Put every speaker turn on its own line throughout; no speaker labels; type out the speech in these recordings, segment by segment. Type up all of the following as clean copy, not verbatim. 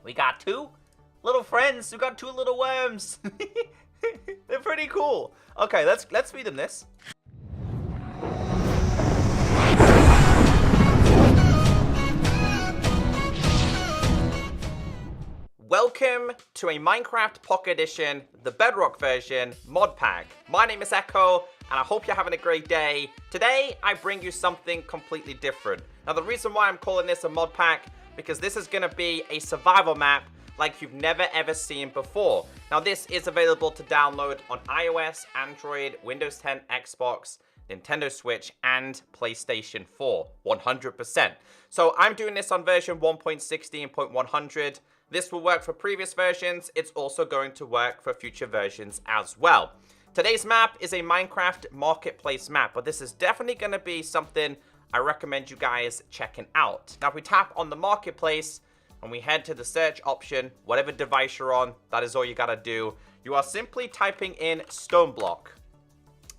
We got two little friends. We got two little worms. They're pretty cool. Okay, let's feed them this. Welcome to a Minecraft Pocket Edition, the Bedrock version, mod pack. My name is Echo, and I hope you're having a great day. Today, I bring you something completely different. Now, the reason why I'm calling this a mod pack, because this is going to be a survival map like you've never ever seen before. Now, this is available to download on iOS, Android, Windows 10, Xbox, Nintendo Switch, and PlayStation 4, 100%. So I'm doing this on version 1.16.100. This will work for previous versions. It's also going to work for future versions as well. Today's map is a Minecraft Marketplace map, but this is definitely going to be something I recommend you guys checking out. Now, if we tap on the Marketplace and we head to the search option, whatever device you're on, that is all you got to do. You are simply typing in STONEBLOCK.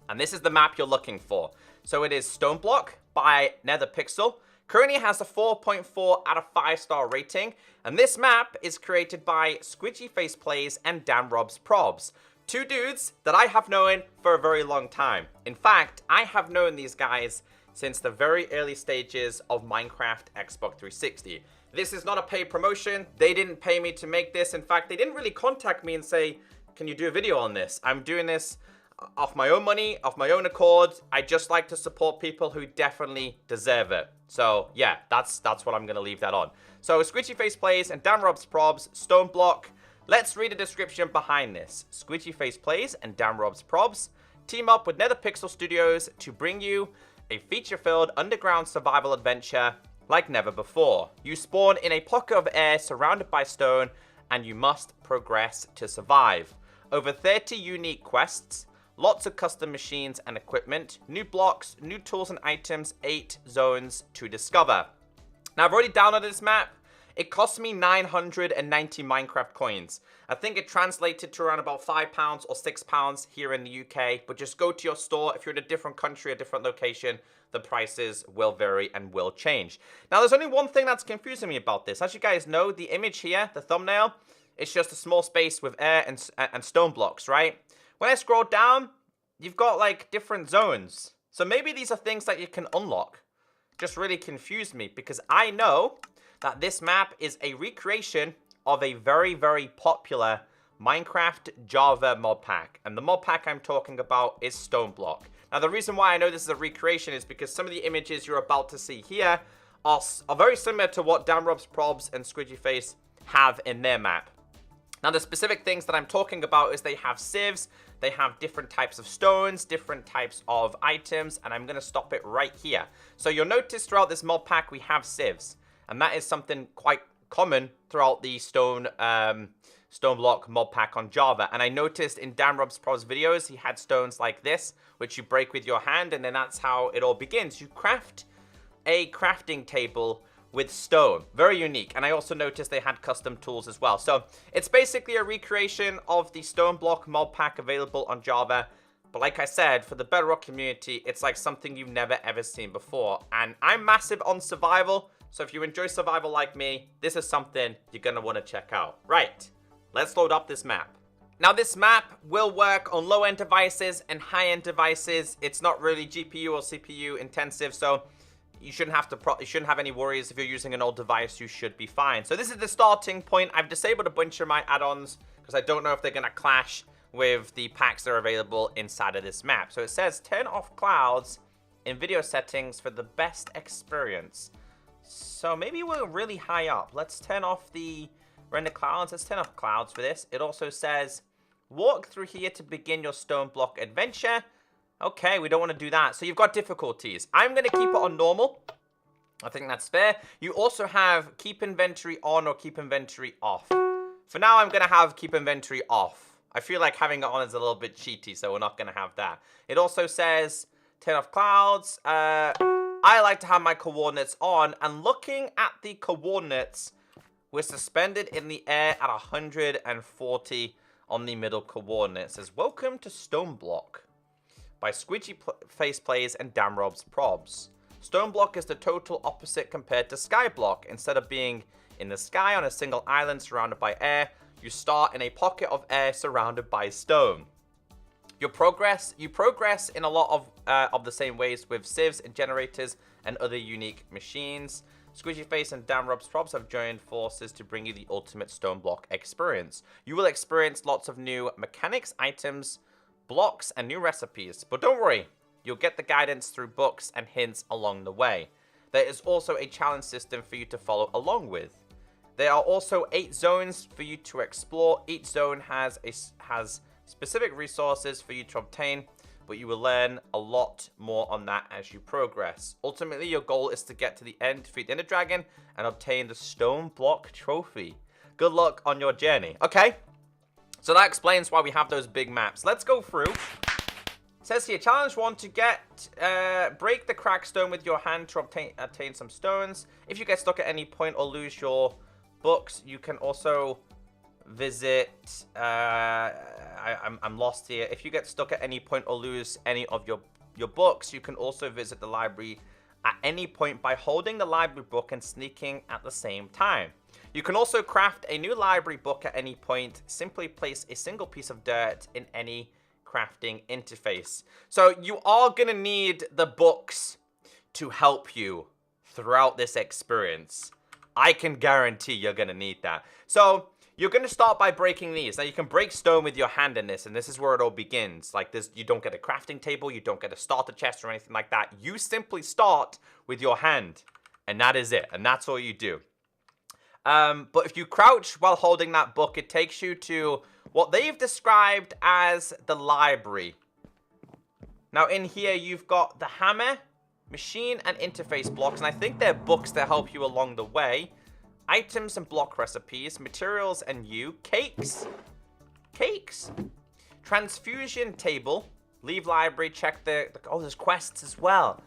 And this is the map you're looking for. So it is STONEBLOCK by NetherPixel. Currently has a 4.4 out of 5-star rating, and this map is created by Squidgy Face Plays and DanRobs Probs, two dudes that I have known for a very long time. In fact, I have known these guys since the very early stages of Minecraft Xbox 360. This is not a paid promotion. They didn't pay me to make this. In fact, they didn't really contact me and say, can you do a video on this? I'm doing this off my own money, off my own accord. I just like to support people who definitely deserve it. So yeah, that's what I'm gonna leave that on. So Squidgy Face Plays and DanRobs Probs, STONEBLOCK. Let's read the description behind this. Squidgy Face Plays and DanRobs Probs team up with NetherPixel Studios to bring you a feature-filled underground survival adventure like never before. You spawn in a pocket of air surrounded by stone, and you must progress to survive. Over 30 unique quests, lots of custom machines and equipment, new blocks, new tools and items, 8 zones to discover. Now, I've already downloaded this map. It cost me 990 Minecraft coins. I think it translated to around about £5 or £6 here in the UK, but just go to your store. If you're in a different country, a different location, the prices will vary and will change. Now, there's only one thing that's confusing me about this. As you guys know, the image here, the thumbnail, it's just a small space with air and stone blocks, right? When I scroll down, you've got like different zones. So maybe these are things that you can unlock. Just really confused me because I know that this map is a recreation of a very, very popular Minecraft Java mod pack. And the mod pack I'm talking about is STONEBLOCK. Now, the reason why I know this is a recreation is because some of the images you're about to see here are very similar to what DanRobs Probs and Squidgy Face have in their map. Now, the specific things that I'm talking about is they have sieves, they have different types of stones, different types of items, and I'm going to stop it right here. So you'll notice throughout this mod pack, we have sieves, and that is something quite common throughout the STONEBLOCK mod pack on Java. And I noticed in DanRobs Pro's videos, he had stones like this, which you break with your hand, and then that's how it all begins. You craft a crafting table with stone. Very unique. And I also noticed they had custom tools as well. So it's basically a recreation of the STONEBLOCK mod pack available on Java. But like I said, for the Bedrock community, it's like something you've never ever seen before. And I'm massive on survival. So if you enjoy survival like me, this is something you're going to want to check out. Right, let's load up this map. Now, this map will work on low-end devices and high-end devices. It's not really GPU or CPU intensive, so you shouldn't have any worries. If you're using an old device, you should be fine. So this is the starting point. I've disabled a bunch of my add-ons because I don't know if they're going to clash with the packs that are available inside of this map. So it says turn off clouds in video settings for the best experience. So maybe we're really high up. Let's turn off the render clouds. Let's turn off clouds for this. It also says walk through here to begin your STONEBLOCK adventure. Okay, we don't want to do that. So you've got difficulties. I'm going to keep it on normal. I think that's fair. You also have keep inventory on or keep inventory off. For now, I'm going to have keep inventory off. I feel like having it on is a little bit cheaty, so we're not going to have that. It also says turn off clouds. I like to have my coordinates on, and looking at the coordinates, we're suspended in the air at 140 on the middle coordinates. It says, welcome to STONEBLOCK by Squidgy Face Plays and DanRobs Probs. STONEBLOCK is the total opposite compared to Skyblock. Instead of being in the sky on a single island surrounded by air. You start in a pocket of air surrounded by stone. You progress in a lot of the same ways with sieves and generators and other unique machines. Squishy Face and Dan Rob's Probs have joined forces to bring you the ultimate stone block experience. You will experience lots of new mechanics, items, blocks, and new recipes. But don't worry, you'll get the guidance through books and hints along the way. There is also a challenge system for you to follow along with. There are also 8 zones for you to explore. Each zone has specific resources for you to obtain, but you will learn a lot more on that as you progress. Ultimately, your goal is to get to the end, defeat the Ender Dragon, and obtain the Stone Block Trophy. Good luck on your journey. Okay, so that explains why we have those big maps. Let's go through. It says here, challenge 1 to break the cracked stone with your hand to obtain some stones. If you get stuck at any point or lose your books, you can also visit I'm lost here. If you get stuck at any point or lose any of your books, you can also visit the library at any point by holding the library book and sneaking at the same time. You can also craft a new library book at any point. Simply place a single piece of dirt in any crafting interface. So you are gonna need the books to help you throughout this experience. I can guarantee you're gonna need that. So you're going to start by breaking these. Now, you can break stone with your hand in this, and this is where it all begins. Like this, you don't get a crafting table, you don't get a starter chest or anything like that. You simply start with your hand, and that is it, and that's all you do. But if you crouch while holding that book, it takes you to what they've described as the library. Now, in here, you've got the hammer, machine, and interface blocks, and I think they're books that help you along the way. Items and block recipes, materials and cakes, transfusion table, leave library, check oh, there's quests as well.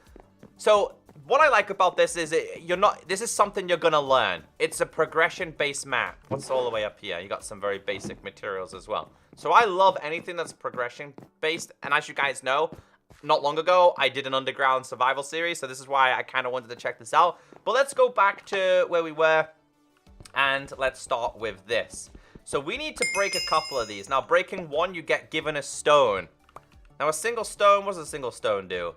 So what I like about this is this is something you're gonna learn. It's a progression-based map. What's all the way up here? You got some very basic materials as well. So I love anything that's progression-based, and as you guys know, not long ago, I did an underground survival series, so this is why I kind of wanted to check this out. But let's go back to where we were. And let's start with this. So we need to break a couple of these. Now, breaking one, you get given a stone. Now, a single stone, what does a single stone do?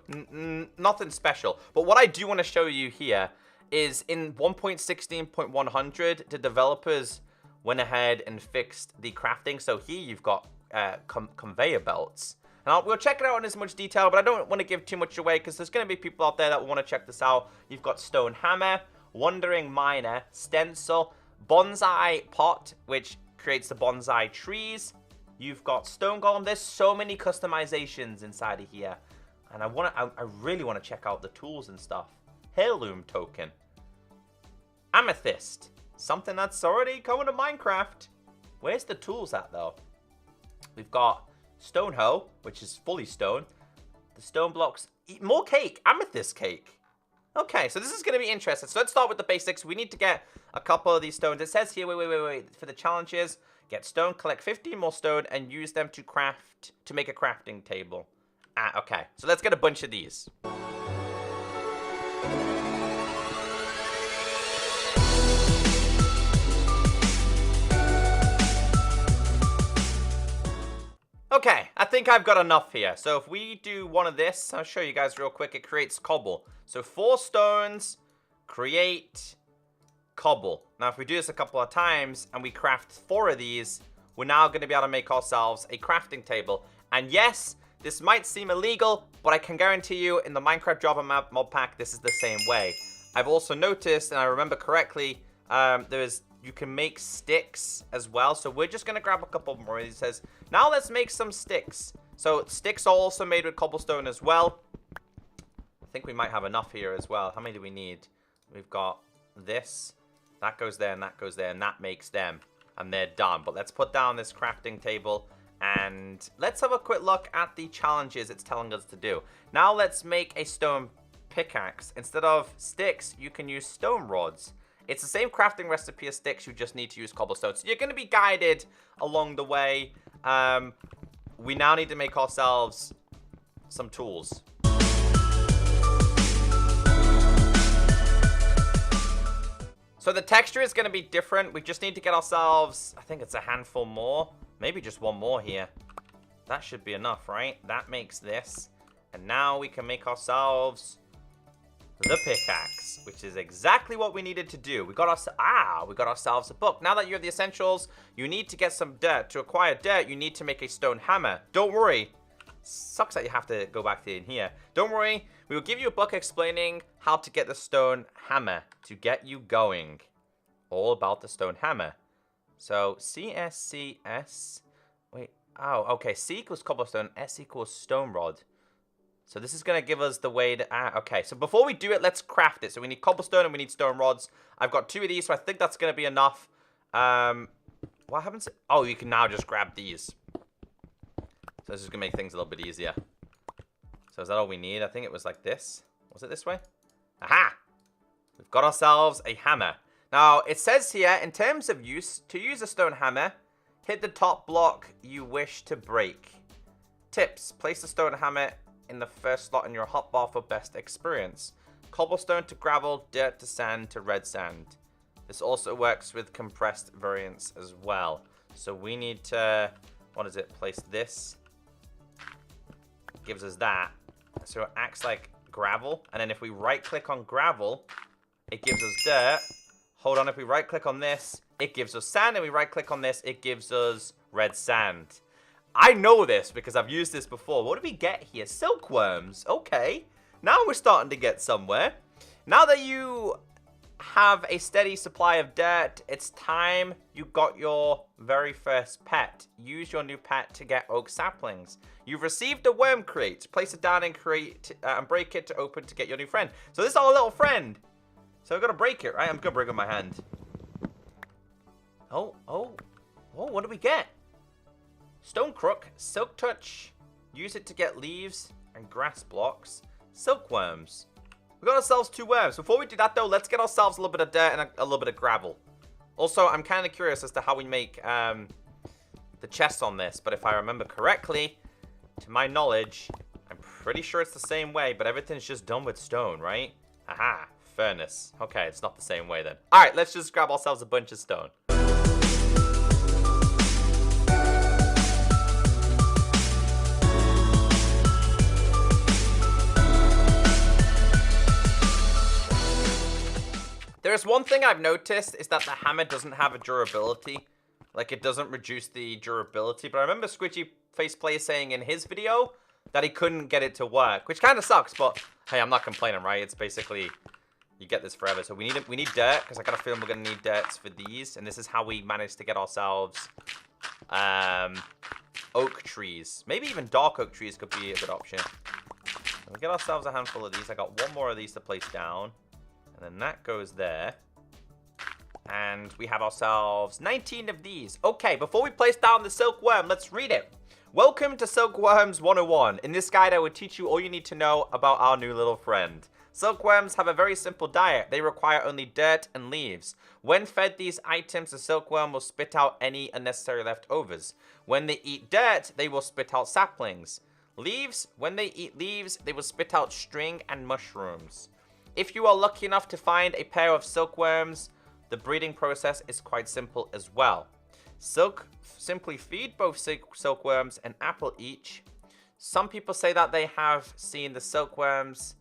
Nothing special. But what I do want to show you here is in 1.16.100, the developers went ahead and fixed the crafting. So here you've got conveyor belts. Now, we'll check it out in as much detail, but I don't want to give too much away because there's going to be people out there that want to check this out. You've got stone hammer, wandering miner, stencil, bonsai pot, which creates the bonsai trees. You've got stone golem. There's so many customizations inside of here, and I really want to check out the tools and stuff. Heirloom token, amethyst, something that's already coming to Minecraft. Where's the tools at though? We've got stone hoe, which is fully stone. The stone blocks, more cake, amethyst cake. Okay, so this is going to be interesting. So let's start with the basics. We need to get a couple of these stones. It says here, wait. For the challenges, get stone, collect 15 more stone, and use them to make a crafting table. Okay. So let's get a bunch of these. Okay, I think I've got enough here. So if we do one of this, I'll show you guys real quick. It creates cobble. So 4 stones create cobble. Now, if we do this a couple of times and we craft 4 of these, we're now going to be able to make ourselves a crafting table. And yes, this might seem illegal, but I can guarantee you in the Minecraft Java Modpack, this is the same way. I've also noticed, and I remember correctly, you can make sticks as well. So we're just going to grab a couple more. It says, now let's make some sticks. So sticks are also made with cobblestone as well. I think we might have enough here as well. How many do we need? We've got this. That goes there and that goes there. And that makes them. And they're done. But let's put down this crafting table. And let's have a quick look at the challenges it's telling us to do. Now let's make a stone pickaxe. Instead of sticks, you can use stone rods. It's the same crafting recipe as sticks, you just need to use cobblestone. So you're going to be guided along the way. We now need to make ourselves some tools. So the texture is going to be different. We just need to get ourselves, I think it's a handful more. Maybe just one more here. That should be enough, right? That makes this. And now we can make ourselves the pickaxe, which is exactly what we needed to do. We got ourselves a book. Now that you have the essentials, you need to get some dirt. To acquire dirt, you need to make a stone hammer. Don't worry. Sucks that you have to go back in here. Don't worry. We will give you a book explaining how to get the stone hammer to get you going. All about the stone hammer. So, CSCS. Wait. Oh, okay. C equals cobblestone. S equals stone rod. So this is going to give us the way to... okay, so before we do it, let's craft it. So we need cobblestone and we need stone rods. I've got 2 of these, so I think that's going to be enough. What happens? Oh, you can now just grab these. So this is going to make things a little bit easier. So is that all we need? I think it was like this. Was it this way? Aha! We've got ourselves a hammer. Now, it says here, in terms of use, to use a stone hammer, hit the top block you wish to break. Tips. Place the stone hammer in the first slot in your hotbar for best experience. Cobblestone to gravel, dirt to sand to red sand. This also works with compressed variants as well. So we need to, what is it, place this. Gives us that. So it acts like gravel. And then if we right click on gravel, it gives us dirt. Hold on, if we right click on this, it gives us sand. And we right click on this, it gives us red sand. I know this because I've used this before. What do we get here? Silkworms. Okay. Now we're starting to get somewhere. Now that you have a steady supply of dirt, it's time you got your very first pet. Use your new pet to get oak saplings. You've received a worm crate. Place it down and break it to open to get your new friend. So this is our little friend. So we're going to break it, right? I'm going to break it with my hand. Oh, what do we get? Stone crook, silk touch. Use it to get leaves and grass blocks. Silkworms. We got ourselves 2 worms. Before we do that, though, let's get ourselves a little bit of dirt and a little bit of gravel. Also, I'm kind of curious as to how we make the chests on this. But if I remember correctly, to my knowledge, I'm pretty sure it's the same way. But everything's just done with stone, right? Aha, furnace. Okay, it's not the same way then. All right, let's just grab ourselves a bunch of stone. There's one thing I've noticed is that the hammer doesn't have a durability. Like, it doesn't reduce the durability. But I remember Squidgy Face Play saying in his video that he couldn't get it to work, which kind of sucks. But hey, I'm not complaining, right? It's basically you get this forever. So we need dirt because I got a feeling we're gonna need dirt for these, and this is how we managed to get ourselves oak trees. Maybe even dark oak trees could be a good option. So we get ourselves a handful of these. I got 1 more of these to place down. And then that goes there. And we have ourselves 19 of these. Okay, before we place down the silkworm, let's read it. Welcome to Silkworms 101. In this guide, I will teach you all you need to know about our new little friend. Silkworms have a very simple diet. They require only dirt and leaves. When fed these items, the silkworm will spit out any unnecessary leftovers. When they eat dirt, they will spit out saplings. Leaves, when they eat leaves, they will spit out string and mushrooms. If you are lucky enough to find a pair of silkworms, the breeding process is quite simple as well. Simply feed both silkworms an apple each. Some people say that they have seen the silkworms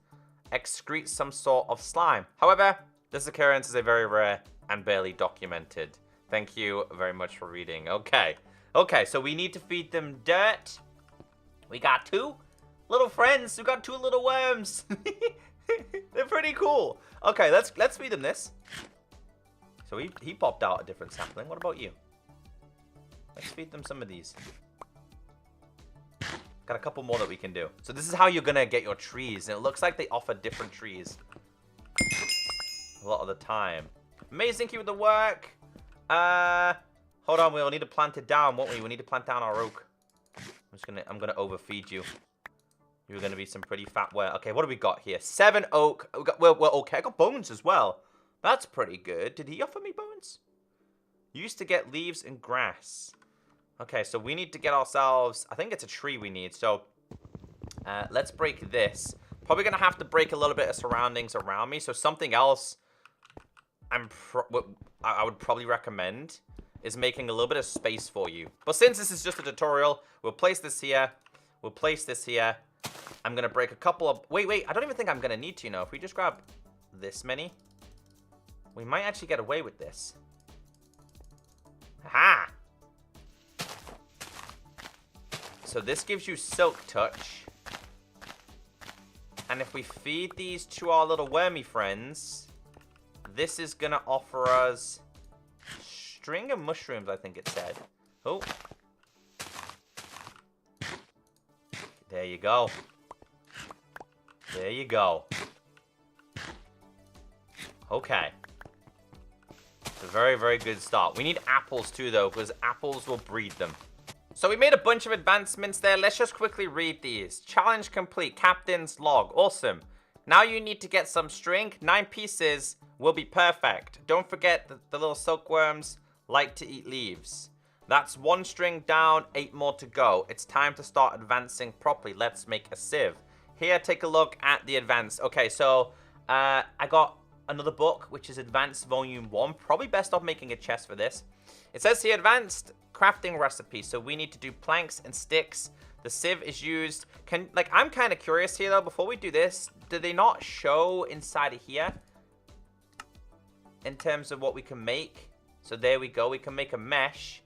excrete some sort of slime. However, this occurrence is a very rare and barely documented. Thank you very much for reading. Okay, so we need to feed them dirt. We got 2 little friends. We got 2 little worms. They're pretty cool. Okay, let's feed them this. So he popped out a different sapling. What about you? Let's feed them some of these. Got a couple more that we can do. So this is how you're gonna get your trees. And it looks like they offer different trees a lot of the time. Amazing, keep with the work. Hold on, we'll need to plant it down, won't we? We need to plant down our oak. I'm gonna overfeed you. You're going to be some pretty fat work. Okay, what do we got here? 7 oak. Well, okay, I got bones as well. That's pretty good. Did he offer me bones? Used to get leaves and grass. Okay, so we need to get ourselves... I think it's a tree we need. So, let's break this. Probably going to have to break a little bit of surroundings around me. So something else what I would probably recommend is making a little bit of space for you. But since this is just a tutorial, we'll place this here. We'll place this here. I'm going to break a couple of... Wait. I don't even think I'm going to need to, you know. If we just grab this many, we might actually get away with this. Aha! So this gives you silk touch. And if we feed these to our little wormy friends, this is going to offer us string of mushrooms, I think it said. Oh. There you go. There you go. Okay. It's a very, very good start. We need apples too, though, because apples will breed them. So we made a bunch of advancements there. Let's just quickly read these. Challenge complete. Captain's log. Awesome. Now you need to get some string. 9 pieces will be perfect. Don't forget that the little silkworms like to eat leaves. That's 1 string down, 8 more to go. It's time to start advancing properly. Let's make a sieve. Here, take a look at the advanced. Okay, so I got another book, which is Advanced Volume 1. Probably best off making a chest for this. It says here, Advanced Crafting Recipe. So we need to do planks and sticks. The sieve is used. I'm kind of curious here, though. Before we do this, do they not show inside of here in terms of what we can make? So there we go. We can make a mesh,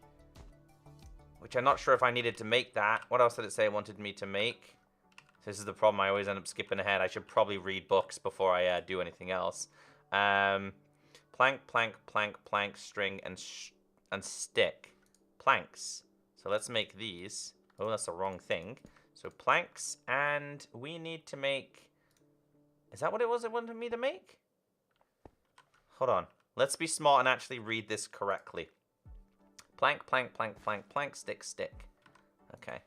which I'm not sure if I needed to make that. What else did it say it wanted me to make? This is the problem. I always end up skipping ahead. I should probably read books before I do anything else. Plank, string, and stick. Planks. So let's make these. Oh, that's the wrong thing. So planks, and we need to make... Is that what it was it wanted me to make? Hold on. Let's be smart and actually read this correctly. Plank, stick. Okay.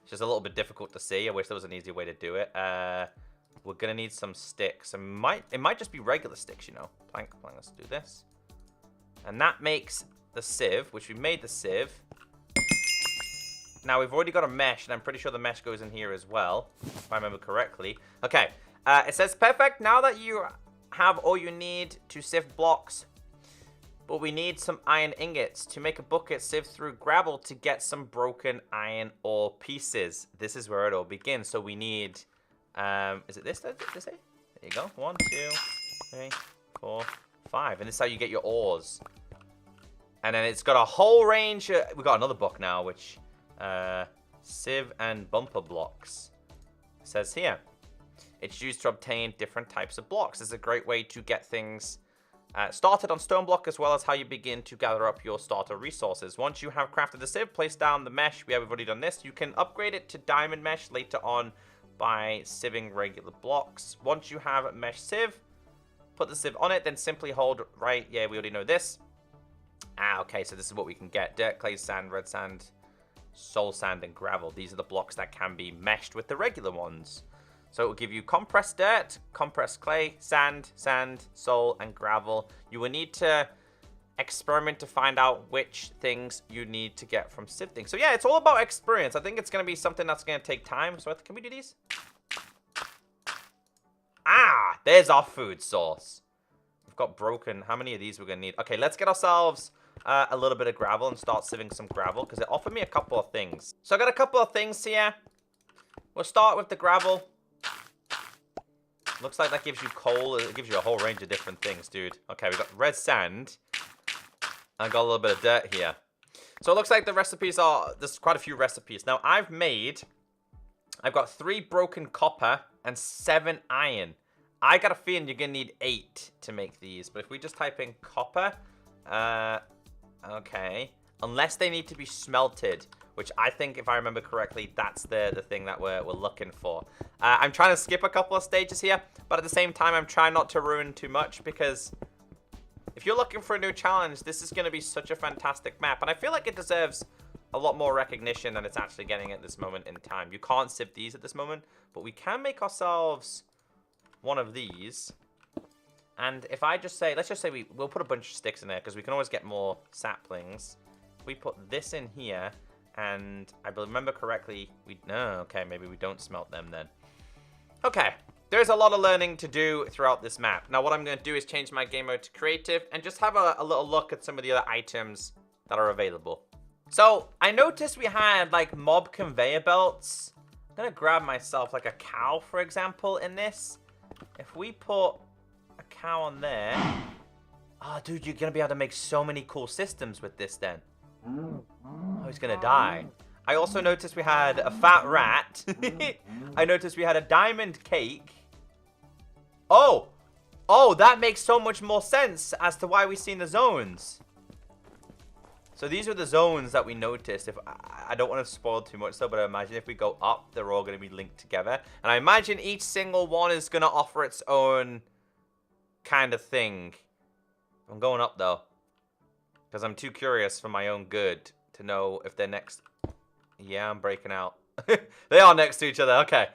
It's just a little bit difficult to see. I wish there was an easier way to do it. We're going to need some sticks. It might just be regular sticks, you know. Plank. Let's do this. And that makes the sieve, which we made the sieve. Now, we've already got a mesh, and I'm pretty sure the mesh goes in here as well, if I remember correctly. Okay. It says, perfect. Now that you have all you need to sift blocks, but we need some iron ingots. To make a bucket, sift through gravel to get some broken iron ore pieces. This is where it all begins. So we need, is it this? There you go. 1, 2, 3, 4, 5. And this is how you get your ores. And then it's got a whole range. We got another book now, which, sieve and bumper blocks. It says here. It's used to obtain different types of blocks. It's a great way to get things started on Stoneblock, as well as how you begin to gather up your starter resources. Once you have crafted the sieve, place down the mesh. We have already done this. You can upgrade it to diamond mesh later on by sieving regular blocks. Once you have a mesh sieve, put the sieve on it, then simply hold right. Yeah, we already know this. Okay, so this is what we can get. Dirt, clay, sand, red sand, soul sand, and gravel. These are the blocks that can be meshed with the regular ones. So it will give you compressed dirt, compressed clay, sand, soul, and gravel. You will need to experiment to find out which things you need to get from sifting. So yeah, it's all about experience. I think it's going to be something that's going to take time. So can we do these? Ah, there's our food source. We've got broken. How many of these we're going to need? Okay, let's get ourselves a little bit of gravel and start sieving some gravel, because it offered me a couple of things. So I got a couple of things here. We'll start with the gravel. Looks like that gives you coal. It gives you a whole range of different things, dude. Okay, we got red sand. I got a little bit of dirt here. So it looks like the recipes are... There's quite a few recipes. Now, I've got 3 broken copper and 7 iron. I got a feeling you're going to need 8 to make these. But if we just type in copper... okay. Unless they need to be smelted, which I think, if I remember correctly, that's the thing that we're looking for. I'm trying to skip a couple of stages here, but at the same time, I'm trying not to ruin too much, because if you're looking for a new challenge, this is going to be such a fantastic map, and I feel like it deserves a lot more recognition than it's actually getting at this moment in time. You can't sieve these at this moment, but we can make ourselves one of these. And if I just say, let's just say we'll put a bunch of sticks in there, because we can always get more saplings. We put this in here, and I remember correctly, okay, maybe we don't smelt them then. Okay, There's a lot of learning to do throughout this map. Now, what I'm going to do is change my game mode to creative and just have a little look at some of the other items that are available. So, I noticed we had, like, mob conveyor belts. I'm going to grab myself, like, a cow, for example, in this. If we put a cow on there... Oh, dude, you're going to be able to make so many cool systems with this, then. Oh, he's going to die. I also noticed we had a fat rat. I noticed we had a diamond cake. Oh! Oh, that makes so much more sense as to why we've seen the zones. So these are the zones that we noticed. If I don't want to spoil too much, though, but I imagine if we go up, they're all going to be linked together. And I imagine each single one is going to offer its own kind of thing. I'm going up, though, because I'm too curious for my own good to know if they're next. Yeah, I'm breaking out. They are next to each other. Okay.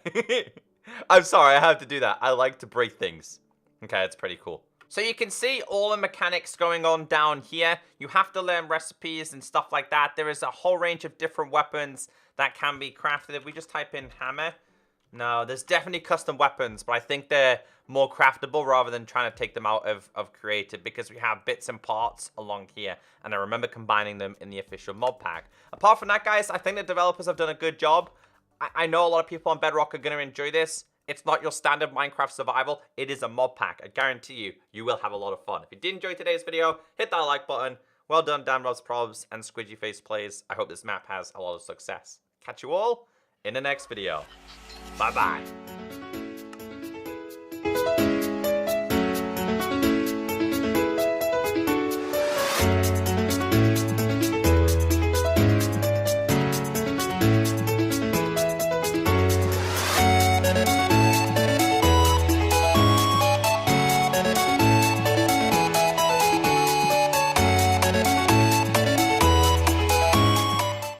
I'm sorry, I have to do that. I like to break things. Okay, it's pretty cool. So you can see all the mechanics going on down here. You have to learn recipes and stuff like that. There is a whole range of different weapons that can be crafted. If we just type in hammer. No, there's definitely custom weapons, but I think they're more craftable rather than trying to take them out of creative, because we have bits and parts along here, and I remember combining them in the official mod pack. Apart from that, guys, I think the developers have done a good job. I know a lot of people on Bedrock are going to enjoy this. It's not your standard Minecraft survival. It is a mod pack. I guarantee you, you will have a lot of fun. If you did enjoy today's video, hit that like button. Well done, Dan Rob's Probs and Squidgy Face Plays. I hope this map has a lot of success. Catch you all in the next video. Bye-bye.